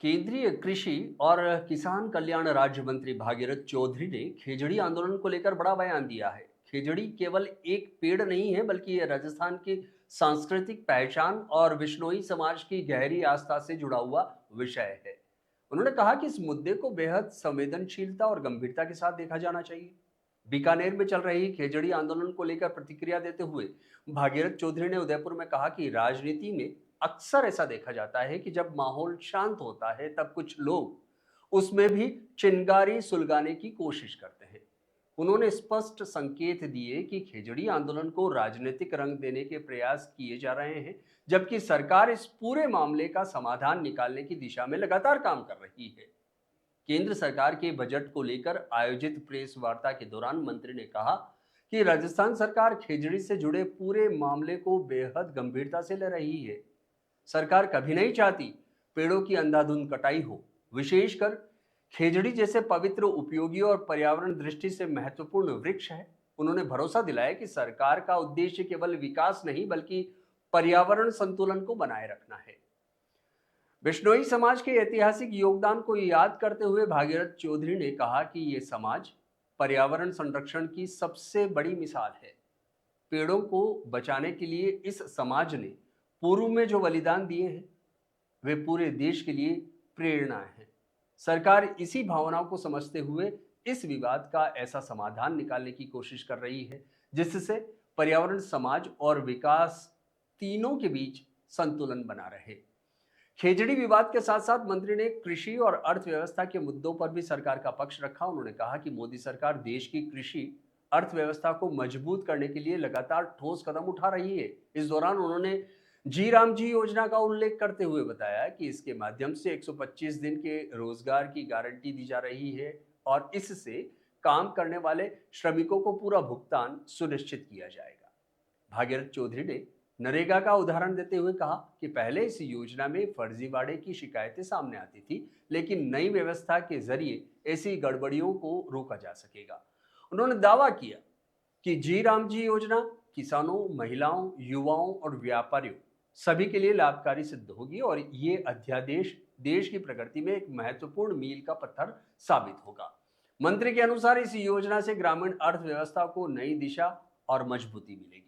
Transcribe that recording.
केंद्रीय कृषि और किसान कल्याण राज्य मंत्री भागीरथ चौधरी ने खेजड़ी आंदोलन को लेकर बड़ा बयान दिया है। खेजड़ी केवल एक पेड़ नहीं है, बल्कि ये राजस्थान की सांस्कृतिक पहचान और विश्नोई समाज की गहरी आस्था से जुड़ा हुआ विषय है। उन्होंने कहा कि इस मुद्दे को बेहद संवेदनशीलता और गंभीरता के साथ देखा जाना चाहिए। बीकानेर में चल रही खेजड़ी आंदोलन को लेकर प्रतिक्रिया देते हुए भागीरथ चौधरी ने उदयपुर में कहा कि राजनीति में अक्सर ऐसा देखा जाता है कि जब माहौल शांत होता है तब कुछ लोग उसमें भी चिंगारी सुलगाने की कोशिश करते हैं। उन्होंने स्पष्ट संकेत दिए कि खेजड़ी आंदोलन को राजनीतिक रंग देने के प्रयास किए जा रहे हैं, जबकि सरकार इस पूरे मामले का समाधान निकालने की दिशा में लगातार काम कर रही है। केंद्र सरकार के बजट को लेकर आयोजित प्रेस वार्ता के दौरान मंत्री ने कहा कि राजस्थान सरकार खेजड़ी से जुड़े पूरे मामले को बेहद गंभीरता से ले रही है। सरकार कभी नहीं चाहती पेड़ों की अंधाधुंध कटाई हो, विशेषकर खेजड़ी जैसे पवित्र, उपयोगी और पर्यावरण दृष्टि से महत्वपूर्ण वृक्ष है। उन्होंने भरोसा दिलाया कि सरकार का उद्देश्य केवल विकास नहीं, बल्कि पर्यावरण संतुलन को बनाए रखना है। बिश्नोई समाज के ऐतिहासिक योगदान को याद करते हुए भागीरथ चौधरी ने कहा कि ये समाज पर्यावरण संरक्षण की सबसे बड़ी मिसाल है। पेड़ों को बचाने के लिए इस समाज ने पूर्व में जो बलिदान दिए हैं, वे पूरे देश के लिए प्रेरणा है। सरकार इसी भावनाओं को समझते हुए इस विवाद का ऐसा समाधान निकालने की कोशिश कर रही है जिससे पर्यावरण, समाज और विकास तीनों के बीच संतुलन बना रहे। खेजड़ी विवाद के साथ साथ मंत्री ने कृषि और अर्थव्यवस्था के मुद्दों पर भी सरकार का पक्ष रखा। उन्होंने कहा कि मोदी सरकार देश की कृषि अर्थव्यवस्था को मजबूत करने के लिए लगातार ठोस कदम उठा रही है। इस दौरान उन्होंने जी राम जी योजना का उल्लेख करते हुए बताया कि इसके माध्यम से 125 दिन के रोजगार की गारंटी दी जा रही है और इससे काम करने वाले श्रमिकों को पूरा भुगतान सुनिश्चित किया जाएगा। भागीरथ चौधरी ने नरेगा का उदाहरण देते हुए कहा कि पहले इस योजना में फर्जीवाड़े की शिकायतें सामने आती थी, लेकिन नई व्यवस्था के जरिए ऐसी गड़बड़ियों को रोका जा सकेगा। उन्होंने दावा किया कि जी राम जी योजना किसानों, महिलाओं, युवाओं और व्यापारियों सभी के लिए लाभकारी सिद्ध होगी और ये अध्यादेश देश की प्रगति में एक महत्वपूर्ण मील का पत्थर साबित होगा। मंत्री के अनुसार इस योजना से ग्रामीण अर्थव्यवस्था को नई दिशा और मजबूती मिलेगी।